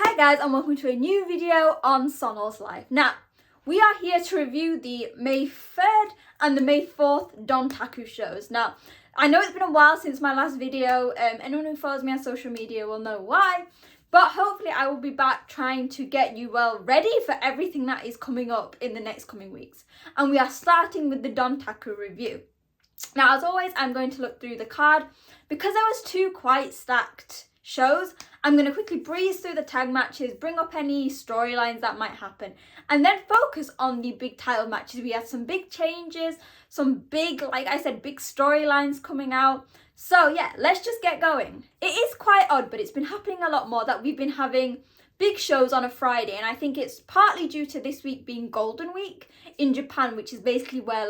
Hi guys, and welcome to a new video on Sonal's Life. Now, we are here to review the May 3rd and the May 4th Dontaku shows. Now, I know it's been a while since my last video, anyone who follows me on social media will know why, but hopefully I will be back trying to get you well ready for everything that is coming up in the next coming weeks. And we are starting with the Dontaku review. Now, as always, I'm going to look through the card. Because there was two quite stacked shows, I'm going to quickly breeze through the tag matches, bring up any storylines that might happen, and then focus on the big title matches. We had some big changes, some big, like I said, big storylines coming out. So yeah, let's just get going. It is quite odd, but it's been happening a lot more that we've been having big shows on a Friday, and I think it's partly due to this week being Golden Week in Japan, which is basically where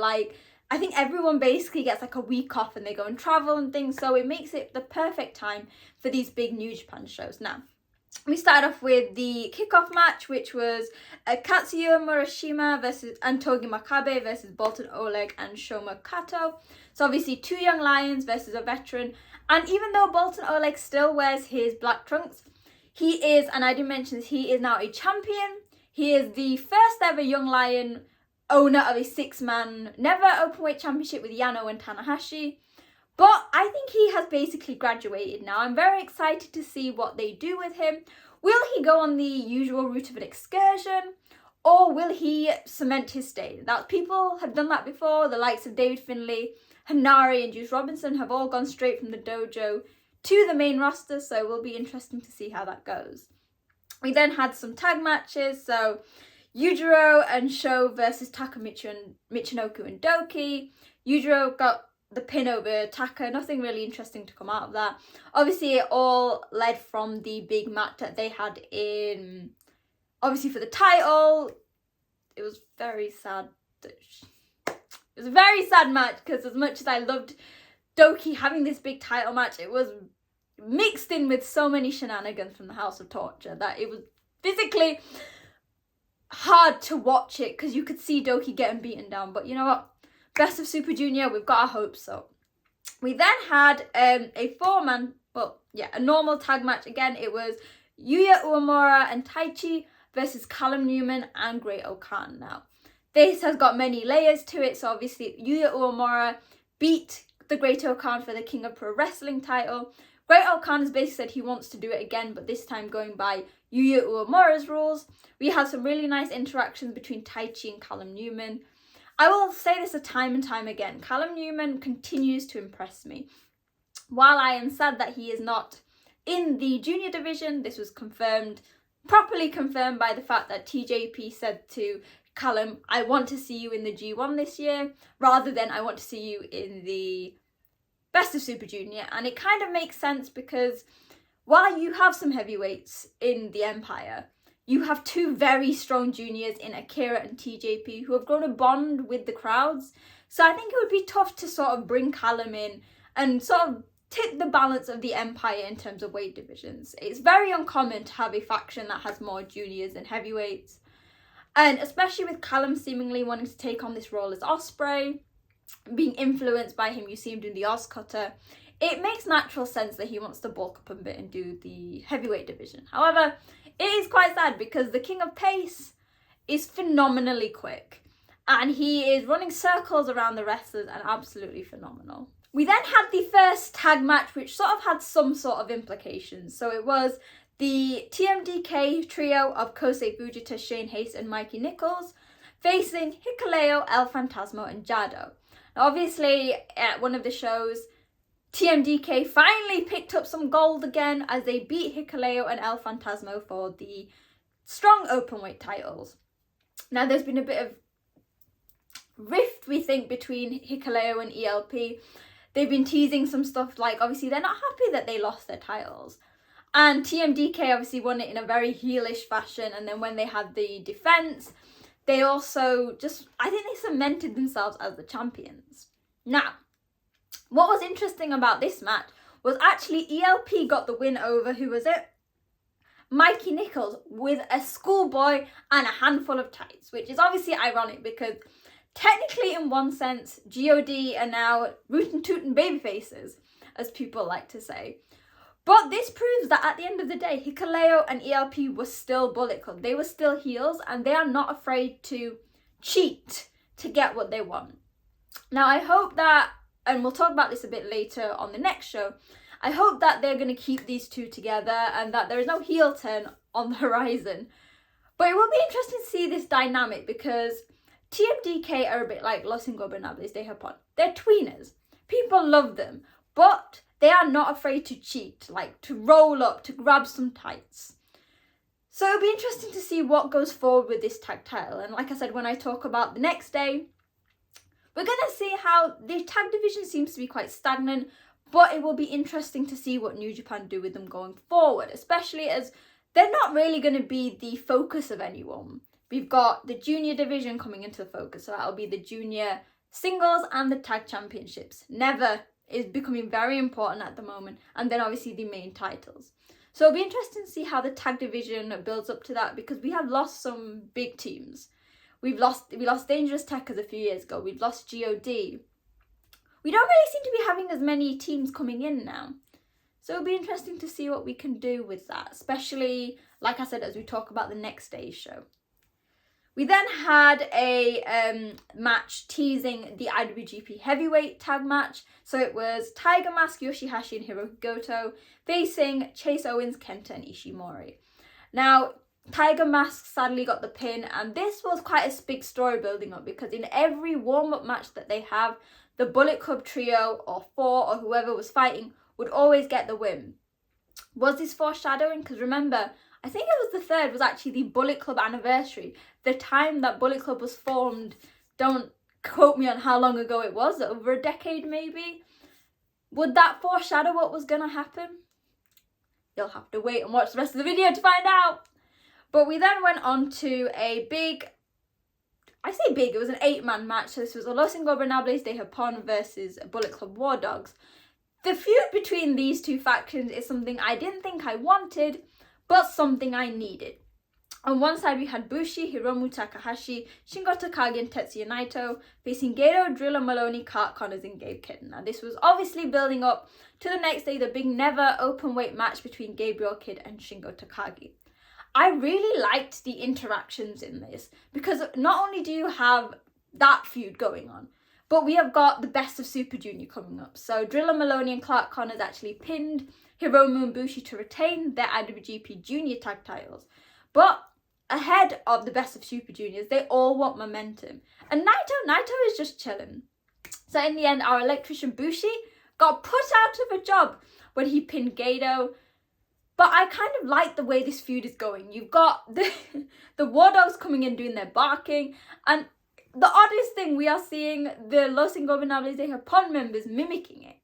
I think everyone basically gets like a week off and they go and travel and things, so it makes it the perfect time for these big New Japan shows. Now, we started off with the kickoff match, which was Katsuya Murashima and Togi Makabe versus Bolton Oleg and Shoma Kato. So obviously two young lions versus a veteran, and even though Bolton Oleg still wears his black trunks, he is, and I didn't mention this, he is now a champion. He is the first ever young lion owner of a six-man never openweight championship with Yano and Tanahashi. But I think he has basically graduated now. I'm very excited to see what they do with him. Will he go on the usual route of an excursion, or will he cement his stay? Now, people have done that before. The likes of David Finlay, Hanari and Juice Robinson have all gone straight from the dojo to the main roster, so it will be interesting to see how that goes. We then had some tag matches, so Yujiro and Sho versus Taka Michinoku and Doki. Yujiro got the pin over Taka, nothing really interesting to come out of that. Obviously, it all led from the big match that they had in, obviously for the title. It was very sad. It was a very sad match because as much as I loved Doki having this big title match, it was mixed in with so many shenanigans from the House of Torture that it was physically hard to watch it because you could see Doki getting beaten down. But you know what? Best of Super Junior, we've got our hopes up. We then had a normal tag match. Again, it was Yuya Uemura and Taichi versus Callum Newman and Great-O-Khan. Now, this has got many layers to it. So obviously, Yuya Uemura beat the Great-O-Khan for the King of Pro Wrestling title. Great-O-Khan has basically said he wants to do it again, but this time going by Yuya Uemura's rules. We had some really nice interactions between Taichi and Callum Newman. I will say this a time and time again. Callum Newman continues to impress me. While I am sad that he is not in the junior division, this was properly confirmed by the fact that TJP said to Callum, I want to see you in the G1 this year, rather than I want to see you in the Best of Super Junior. And it kind of makes sense because while you have some heavyweights in the Empire, you have two very strong juniors in Akira and TJP who have grown a bond with the crowds. So I think it would be tough to sort of bring Callum in and sort of tip the balance of the Empire in terms of weight divisions. It's very uncommon to have a faction that has more juniors than heavyweights. And especially with Callum seemingly wanting to take on this role as Ospreay, being influenced by him, you see him doing the Oscutter. It makes natural sense that he wants to bulk up a bit and do the heavyweight division. However, it is quite sad because the King of Pace is phenomenally quick and he is running circles around the wrestlers and absolutely phenomenal. We then had the first tag match, which sort of had some sort of implications. So it was the TMDK trio of Kosei Fujita, Shane Haste and Mikey Nichols facing Hikuleo, El Phantasmo and Jado. Now, obviously, at one of the shows, TMDK finally picked up some gold again as they beat Hikuleo and El Phantasmo for the strong openweight titles. Now, there's been a bit of rift, we think, between Hikuleo and ELP. They've been teasing some stuff like, obviously, they're not happy that they lost their titles. And TMDK obviously won it in a very heelish fashion. And then when they had the defense, they also I think they cemented themselves as the champions. Now, what was interesting about this match was actually ELP got the win over, who was it? Mikey Nichols with a schoolboy and a handful of tights, which is obviously ironic because technically in one sense, GOD are now rootin' tootin' baby faces, as people like to say. But this proves that at the end of the day, Hikuleo and ELP were still Bullet Club. They were still heels, and they are not afraid to cheat to get what they want. Now, I hope that, and we'll talk about this a bit later on the next show, I hope that they're going to keep these two together and that there is no heel turn on the horizon. But it will be interesting to see this dynamic because TMDK are a bit like Los Ingobernables de Japón. They're tweeners. People love them, but they are not afraid to cheat, like to roll up, to grab some tights. So it'll be interesting to see what goes forward with this tag title. And like I said, when I talk about the next day, we're going to see how the tag division seems to be quite stagnant, but it will be interesting to see what New Japan do with them going forward, especially as they're not really going to be the focus of anyone. We've got the junior division coming into the focus, so that'll be the junior singles and the tag championships. Never is becoming very important at the moment, and then obviously the main titles. So it'll be interesting to see how the tag division builds up to that, because we have lost some big teams. We lost Dangerous Tekkers a few years ago. We've lost GOD. We don't really seem to be having as many teams coming in now. So it'll be interesting to see what we can do with that, especially, like I said, as we talk about the next day's show. We then had a match teasing the IWGP Heavyweight Tag match. So it was Tiger Mask, Yoshihashi and Hiroki Goto facing Chase Owens, Kenta and Ishimori. Now, Tiger Mask sadly got the pin, and this was quite a big story building up because in every warm-up match that they have, the Bullet Club trio or four or whoever was fighting would always get the win. Was this foreshadowing? Because remember, I think it was the third was actually the Bullet Club anniversary. The time that Bullet Club was formed, don't quote me on how long ago it was, over a decade maybe. Would that foreshadow what was going to happen? You'll have to wait and watch the rest of the video to find out. But we then went on to a big, I say big, it was an 8-man match. So this was a Los Ingobernables de Japón versus Bullet Club War Dogs. The feud between these two factions is something I didn't think I wanted, but something I needed. On one side we had Bushi, Hiromu Takahashi, Shingo Takagi and Tetsuya Naito facing Gedo, Driller Maloney, Cart Connors and Gabe Kidd. Now this was obviously building up to the next day, the big never open weight match between Gabriel Kidd and Shingo Takagi. I really liked the interactions in this because not only do you have that feud going on, but we have got the Best of Super Junior coming up. So Driller Maloney and Clark Connors actually pinned Hiromu and Bushi to retain their IWGP Junior tag titles. But ahead of the Best of Super Juniors, they all want momentum. And Naito is just chilling. So in the end, our electrician Bushi got put out of a job when he pinned Gedo. But I kind of like the way this feud is going. You've got the War Dogs coming in doing their barking. And the oddest thing, we are seeing the Los Ingobernables de Japón members mimicking it.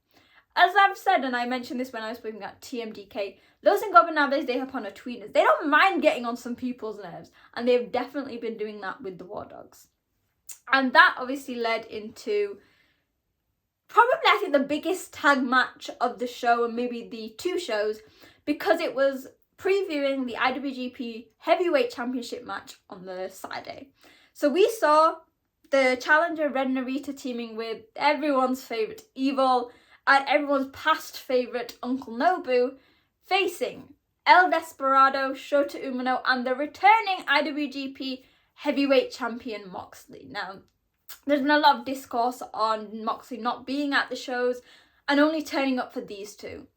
As I've said, and I mentioned this when I was speaking at TMDK, Los Ingobernables de Japón are tweeners. They don't mind getting on some people's nerves. And they've definitely been doing that with the War Dogs. And that obviously led into probably, I think, the biggest tag match of the show and maybe the two shows, because it was previewing the IWGP Heavyweight Championship match on the Saturday. So we saw the challenger Red Narita teaming with everyone's favourite Evil and everyone's past favourite Uncle Nobu facing El Desperado, Shota Umino and the returning IWGP Heavyweight Champion Moxley. Now, there's been a lot of discourse on Moxley not being at the shows and only turning up for these two.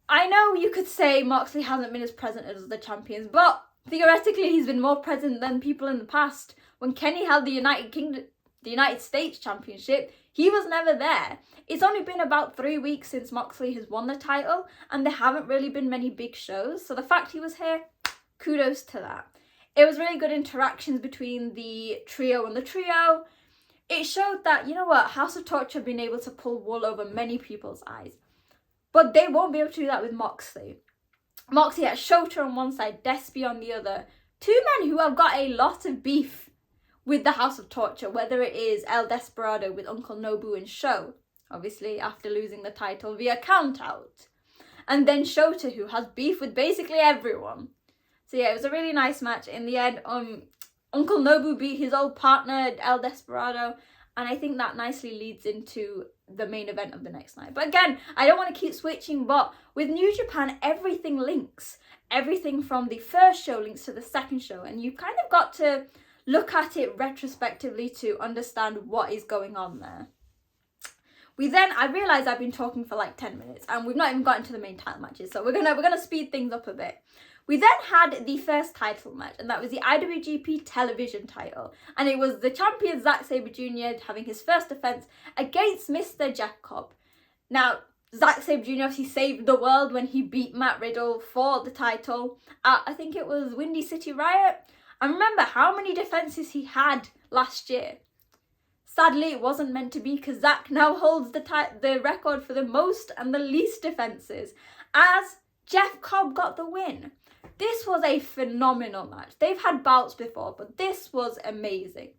I know you could say Moxley hasn't been as present as the champions, but theoretically he's been more present than people in the past. When Kenny held the United States Championship, he was never there. It's only been about 3 weeks since Moxley has won the title, and there haven't really been many big shows. So the fact he was here, kudos to that. It was really good interactions between the trio and the trio. It showed that, you know what, House of Torture have been able to pull wool over many people's eyes. But they won't be able to do that with Moxley. Moxley has Shota on one side, Despy on the other. Two men who have got a lot of beef with the House of Torture, whether it is El Desperado with Uncle Nobu and Sho, obviously after losing the title via countout. And then Shota, who has beef with basically everyone. So yeah, it was a really nice match. In the end, Uncle Nobu beat his old partner, El Desperado. And I think that nicely leads into the main event of the next night. But again, I don't want to keep switching, but with New Japan, everything links. Everything from the first show links to the second show, and you kind of got to look at it retrospectively to understand what is going on there. I realised I've been talking for like 10 minutes and we've not even gotten to the main title matches, so we're gonna speed things up a bit. We then had the first title match, and that was the IWGP television title, and it was the champion Zack Sabre Jr. having his first defence against Mr. Jeff Cobb. Now, Zack Sabre Jr. obviously saved the world when he beat Matt Riddle for the title at, I think it was Windy City Riot. And remember how many defences he had last year. Sadly, it wasn't meant to be, because Zack now holds the record for the most and the least defences, as Jeff Cobb got the win. This was a phenomenal match. They've had bouts before, but this was amazing.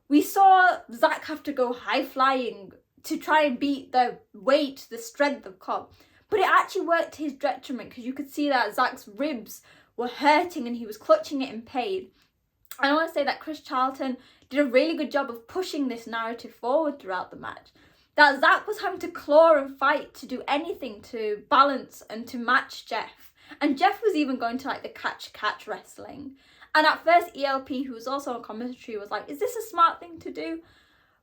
We saw Zack have to go high-flying to try and beat the weight, the strength of Cobb. But it actually worked to his detriment, because you could see that Zack's ribs were hurting and he was clutching it in pain. And I want to say that Chris Charlton did a really good job of pushing this narrative forward throughout the match. That Zack was having to claw and fight to do anything to balance and to match Jeff. And Jeff was even going to like the catch wrestling. And at first ELP, who was also on commentary, was like, is this a smart thing to do?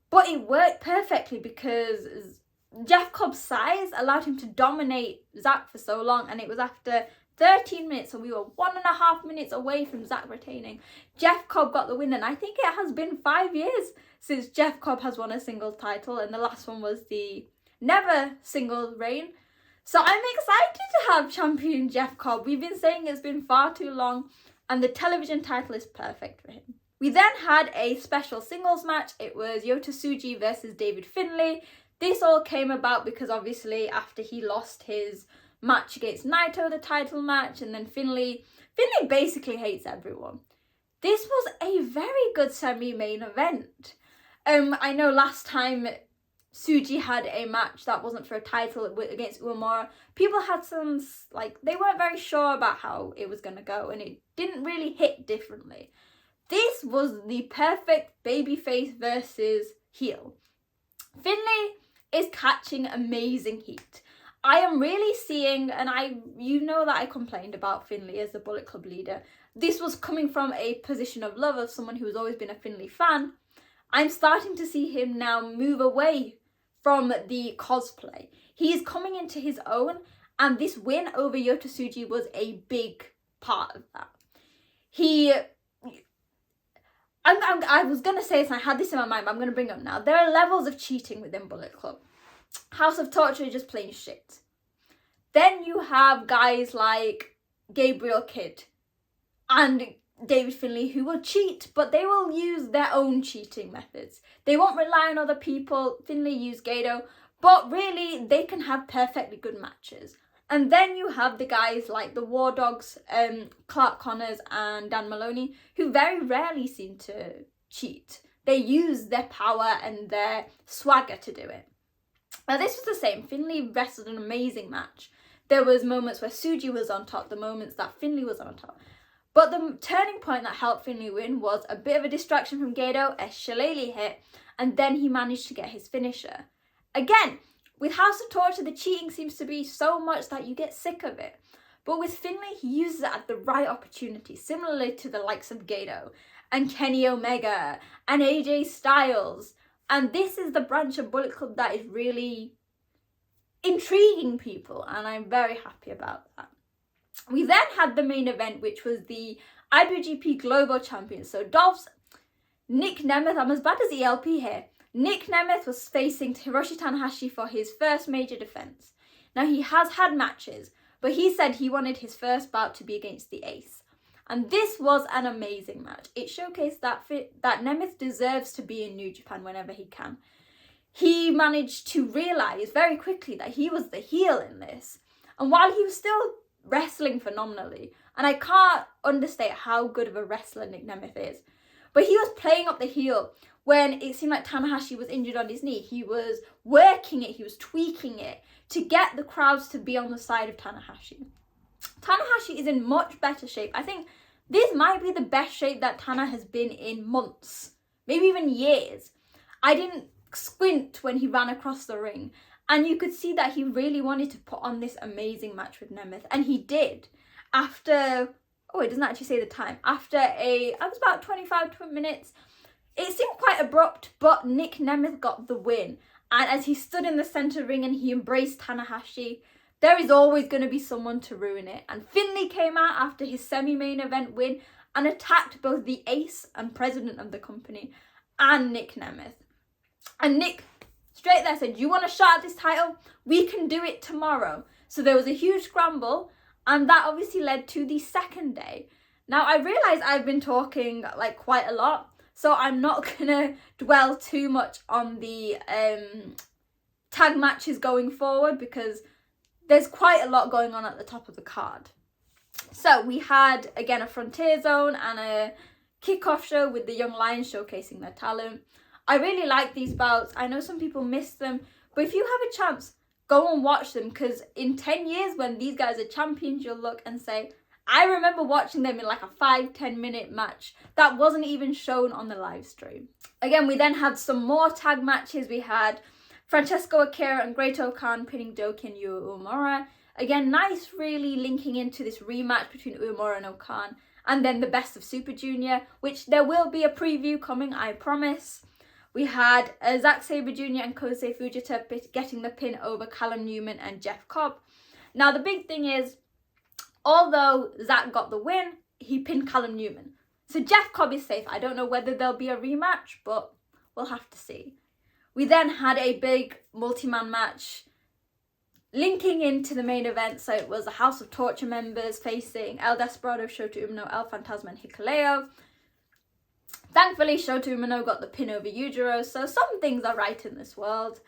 But it worked perfectly, because Jeff Cobb's size allowed him to dominate Zack for so long. And it was after 13 minutes, and we were 1.5 minutes away from Zack retaining. Jeff Cobb got the win, and I think it has been 5 years since Jeff Cobb has won a singles title, and the last one was the never singles reign. So I'm excited to have champion Jeff Cobb. We've been saying it's been far too long, and the television title is perfect for him. We then had a special singles match. It was Yota Tsuji versus David Finlay. This all came about because obviously after he lost his match against Naito, the title match, and then Finlay basically hates everyone. This was a very good semi-main event. I know last time Tsuji had a match that wasn't for a title against Uemura, people had some, like, they weren't very sure about how it was going to go, and it didn't really hit differently. This was the perfect babyface versus heel. Finlay is catching amazing heat. I am really seeing, and you know that I complained about Finlay as the Bullet Club leader. This was coming from a position of love, of someone who has always been a Finlay fan. I'm starting to see him now move away from the cosplay. He is coming into his own, and this win over Yota Tsuji was a big part of that. I was going to say this, and I had this in my mind, but I'm going to bring it up now. There are levels of cheating within Bullet Club. House of Torture is just plain shit. Then you have guys like Gabriel Kidd and David Finlay who will cheat, but they will use their own cheating methods. They won't rely on other people. Finlay used Gato, but really they can have perfectly good matches. And then you have the guys like the War Dogs, Clark Connors and Dan Maloney, who very rarely seem to cheat. They use their power and their swagger to do it. Now this was the same. Finlay wrestled an amazing match. There was moments where Tsuji was on top, the moments that Finlay was on top. But the turning point that helped Finlay win was a bit of a distraction from Gato, a shillelagh hit, and then he managed to get his finisher. Again, with House of Torture, the cheating seems to be so much that you get sick of it. But with Finlay, he uses it at the right opportunity, similarly to the likes of Gato and Kenny Omega and AJ Styles. And this is the branch of Bullet Club that is really intriguing people, and I'm very happy about that. We then had the main event, which was the IWGP Global Champion. So Dolph's Nick Nemeth, I'm as bad as ELP here. Nick Nemeth was facing Hiroshi Tanahashi for his first major defense. Now he has had matches, but he said he wanted his first bout to be against the Ace. And this was an amazing match. It showcased that Nemeth deserves to be in New Japan whenever he can. He managed to realise very quickly that he was the heel in this. And while he was still wrestling phenomenally, and I can't understate how good of a wrestler Nick Nemeth is, but he was playing up the heel when it seemed like Tanahashi was injured on his knee. He was working it, he was tweaking it to get the crowds to be on the side of Tanahashi. Tanahashi is in much better shape. I think this might be the best shape that Tana has been in months, maybe even years. I didn't squint when he ran across the ring. And you could see that he really wanted to put on this amazing match with Nemeth. And he did. After, oh, it doesn't actually say the time. After it was about 25 minutes. It seemed quite abrupt, but Nick Nemeth got the win. And as he stood in the centre ring and he embraced Tanahashi, there is always going to be someone to ruin it. And Finlay came out after his semi-main event win and attacked both the ace and president of the company and Nick Nemeth. And Nick straight there said, you want a shot at this title? We can do it tomorrow. So there was a huge scramble, and that obviously led to the second day. Now, I realise I've been talking like quite a lot, so I'm not going to dwell too much on the tag matches going forward because there's quite a lot going on at the top of the card. So we had, again, a Frontier Zone and a kickoff show with the Young Lions showcasing their talent. I really like these bouts. I know some people miss them, but if you have a chance, go and watch them, because in 10 years when these guys are champions, you'll look and say, I remember watching them in like a 5-10 minute match that wasn't even shown on the live stream. Again, we then had some more tag matches. We had Francesco Akira and Great-O-Khan pinning Doki and Yu Uemura. Again, nice really linking into this rematch between Uemura and Okan. And then the Best of Super Junior, which there will be a preview coming, I promise. We had Zack Sabre Jr. and Kosei Fujita getting the pin over Callum Newman and Jeff Cobb. Now, the big thing is, although Zack got the win, he pinned Callum Newman. So Jeff Cobb is safe. I don't know whether there'll be a rematch, but we'll have to see. We then had a big multi-man match linking into the main event. So it was the House of Torture members facing El Desperado, Shota Umino, El Fantasma and Hikuleo. Thankfully, Shota Umino got the pin over Yujiro, so some things are right in this world.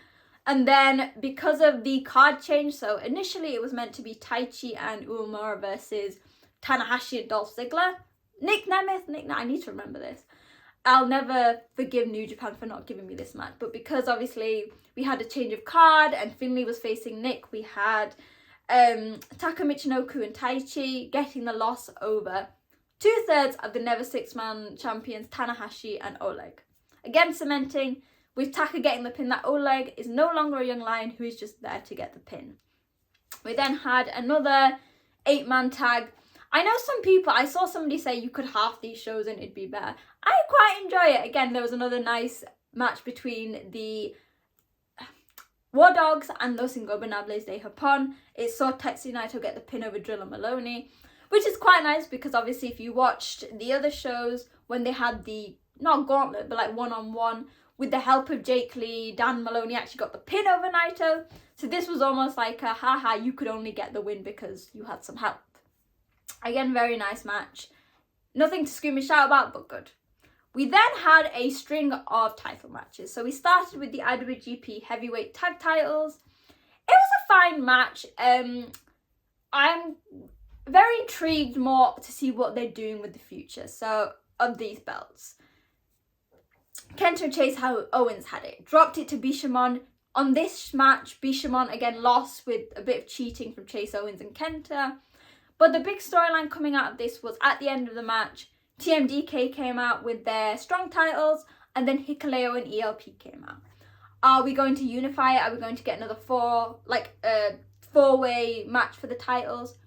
And then, because of the card change, so initially it was meant to be Taichi and Uemura versus Tanahashi and Dolph Ziggler. Nick Nemeth, I need to remember this. I'll never forgive New Japan for not giving me this match, but because obviously we had a change of card and Finlay was facing Nick, we had Taka Michinoku and Taichi getting the loss over 2/3 of the Never Six-Man champions, Tanahashi and Oleg. Again, cementing with Taka getting the pin that Oleg is no longer a young lion who is just there to get the pin. We then had another 8-man tag. I know some people, I saw somebody say you could half these shows and it'd be better. I quite enjoy it. Again, there was another nice match between the War Dogs and Los Ingobernables de Japón. It saw Tetsuya Naito get the pin over Drilla Maloney, which is quite nice because obviously if you watched the other shows when they had the, not gauntlet, but like one-on-one, with the help of Jake Lee, Dan Maloney actually got the pin over Naito. So this was almost like a haha, you could only get the win because you had some help. Again, very nice match. Nothing to scream and shout about, but good. We then had a string of title matches. So we started with the IWGP Heavyweight Tag Titles. It was a fine match. I'm very intrigued more to see what they're doing with the future. So, of these belts. Kenta and Chase Owens had it. Dropped it to Bishamon. On this match, Bishamon again lost with a bit of cheating from Chase Owens and Kenta. But the big storyline coming out of this was at the end of the match, TMDK came out with their strong titles, and then Hikuleo and ELP came out. Are we going to unify it? Are we going to get another four-way match for the titles?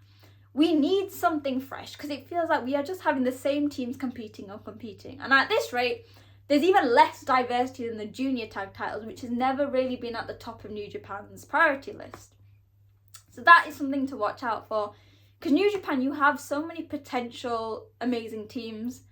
We need something fresh because it feels like we are just having the same teams competing. And at this rate, there's even less diversity than the junior tag titles, which has never really been at the top of New Japan's priority list. So that is something to watch out for. Because New Japan, you have so many potential amazing teams.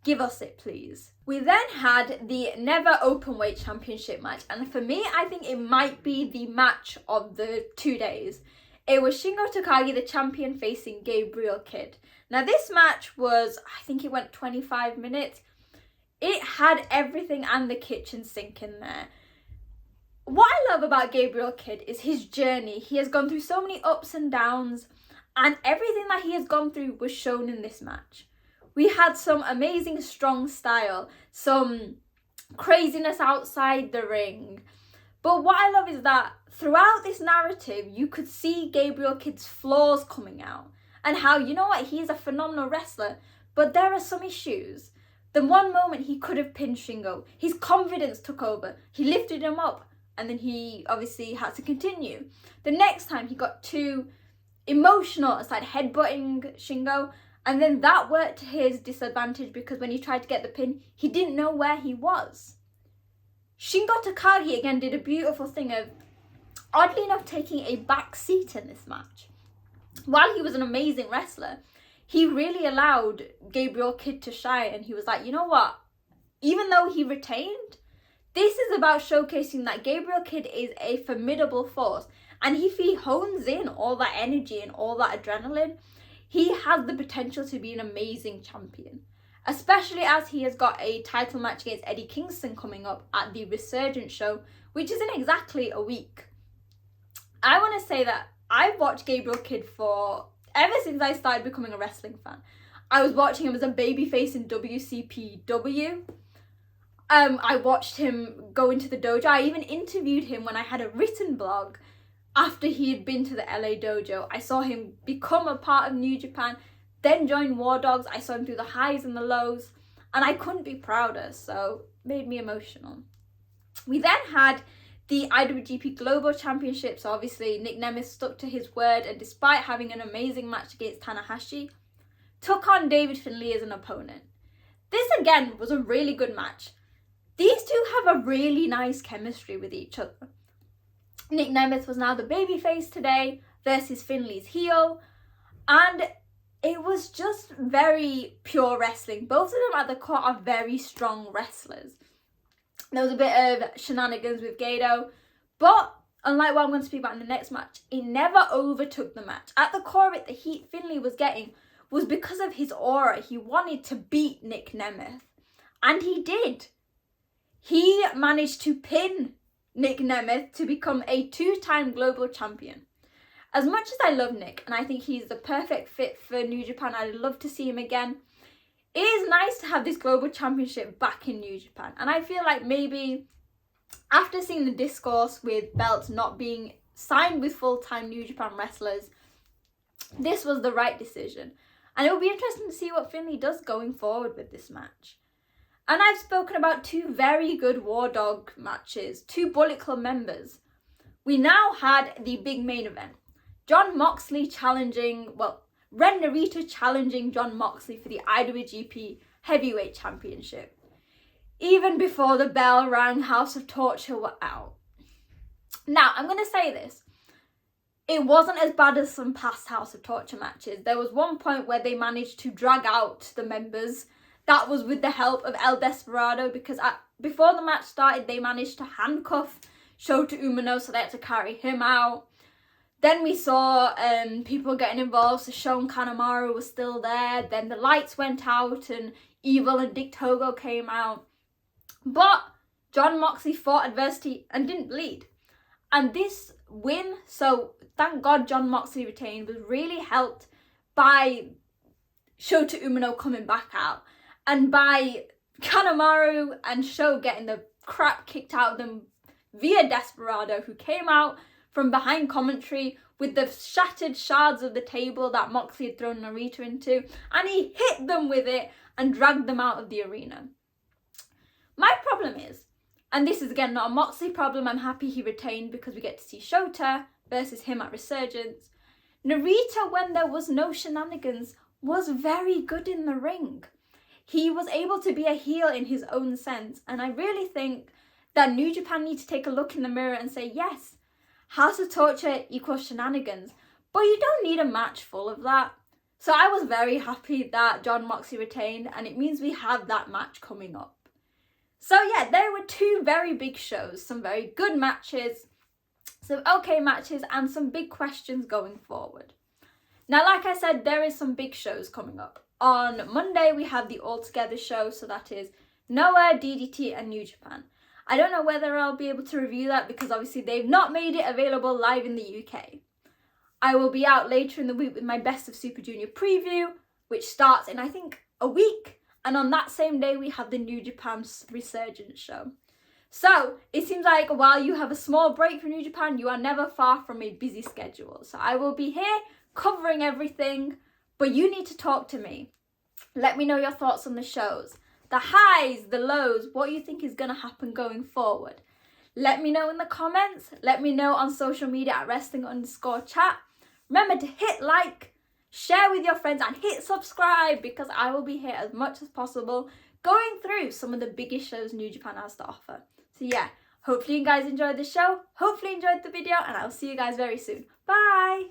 Give us it, please. We then had the Never Openweight Championship match. And for me, I think it might be the match of the 2 days. It was Shingo Takagi, the champion, facing Gabriel Kidd. Now, this match was, I think it went 25 minutes. It had everything and the kitchen sink in there. What I love about Gabriel Kidd is his journey. He has gone through so many ups and downs. And everything that he has gone through was shown in this match. We had some amazing strong style, some craziness outside the ring. But what I love is that throughout this narrative, you could see Gabriel Kidd's flaws coming out. And how, you know what, he's a phenomenal wrestler, but there are some issues. The one moment he could have pinned Shingo, his confidence took over. He lifted him up, and then he obviously had to continue. The next time he got too emotional and started headbutting Shingo, and then that worked to his disadvantage because when he tried to get the pin, he didn't know where he was. Shingo Takagi again did a beautiful thing of, oddly enough, taking a back seat in this match. While he was an amazing wrestler, he really allowed Gabriel Kidd to shine, and he was like, you know what? Even though he retained, this is about showcasing that Gabriel Kidd is a formidable force, and if he hones in all that energy and all that adrenaline, he has the potential to be an amazing champion, especially as he has got a title match against Eddie Kingston coming up at the Resurgence show, which is in exactly a week. I want to say that I've watched Gabriel Kidd for ever since I started becoming a wrestling fan. I was watching him as a babyface in WCPW. I watched him go into the dojo. I even interviewed him when I had a written blog after he had been to the LA dojo. I saw him become a part of New Japan, then join War Dogs. I saw him through the highs and the lows, and I couldn't be prouder, so it made me emotional. We then had the IWGP Global Championship, so obviously Nick Nemeth stuck to his word, and despite having an amazing match against Tanahashi, took on David Finlay as an opponent. This again was a really good match. These two have a really nice chemistry with each other. Nick Nemeth was now the babyface today versus Finlay's heel, and it was just very pure wrestling. Both of them at the core are very strong wrestlers. There was a bit of shenanigans with Gato, but unlike what I'm going to speak about in the next match, it never overtook the match. At the core of it, the heat Finlay was getting was because of his aura. He wanted to beat Nick Nemeth, and he did. He managed to pin Nick Nemeth to become a 2-time global champion. As much as I love Nick, and I think he's the perfect fit for New Japan, I'd love to see him again. It is nice to have this global championship back in New Japan, and I feel like maybe after seeing the discourse with belts not being signed with full-time New Japan wrestlers, this was the right decision, and it will be interesting to see what Finlay does going forward with this match. And I've spoken about 2 very good War Dog matches, 2 Bullet Club members. We now had the big main event, Jon Moxley challenging, Ren Narita challenging Jon Moxley for the IWGP Heavyweight Championship. Even before the bell rang, House of Torture were out. Now, I'm going to say this. It wasn't as bad as some past House of Torture matches. There was one point where they managed to drag out the members. That was with the help of El Desperado, because before the match started, they managed to handcuff Shota Umino, so they had to carry him out. Then we saw people getting involved, so Shon Kanemaru was still there. Then the lights went out and Evil and Dick Togo came out. But Jon Moxley fought adversity and didn't bleed. And this win, so thank God Jon Moxley retained, was really helped by Shota Umino coming back out. And by Kanemaru and Sho getting the crap kicked out of them via Desperado, who came out from behind commentary with the shattered shards of the table that Moxley had thrown Narita into, and he hit them with it and dragged them out of the arena. My problem is, and this is again not a Moxley problem, I'm happy he retained because we get to see Shota versus him at Resurgence. Narita, when there was no shenanigans, was very good in the ring. He was able to be a heel in his own sense, and I really think that New Japan need to take a look in the mirror and say, yes, House of Torture equals shenanigans, but you don't need a match full of that. So I was very happy that Jon Moxley retained, and it means we have that match coming up. So yeah, there were 2 very big shows, some very good matches, some okay matches, and some big questions going forward. Now, like I said, there is some big shows coming up. On Monday, we have the All Together show, so that is Noah, DDT, and New Japan. I don't know whether I'll be able to review that because obviously they've not made it available live in the UK. I will be out later in the week with my Best of Super Junior preview, which starts in, I think, a week. And on that same day, we have the New Japan Resurgence show. So it seems like while you have a small break from New Japan, you are never far from a busy schedule. So I will be here covering everything, but you need to talk to me. Let me know your thoughts on the shows. the highs, the lows, what you think is going to happen going forward. Let me know in the comments. Let me know on social media at wrestling_chat. Remember to hit like, share with your friends, and hit subscribe, because I will be here as much as possible going through some of the biggest shows New Japan has to offer. So yeah, hopefully you guys enjoyed the show. Hopefully you enjoyed the video, and I'll see you guys very soon. Bye!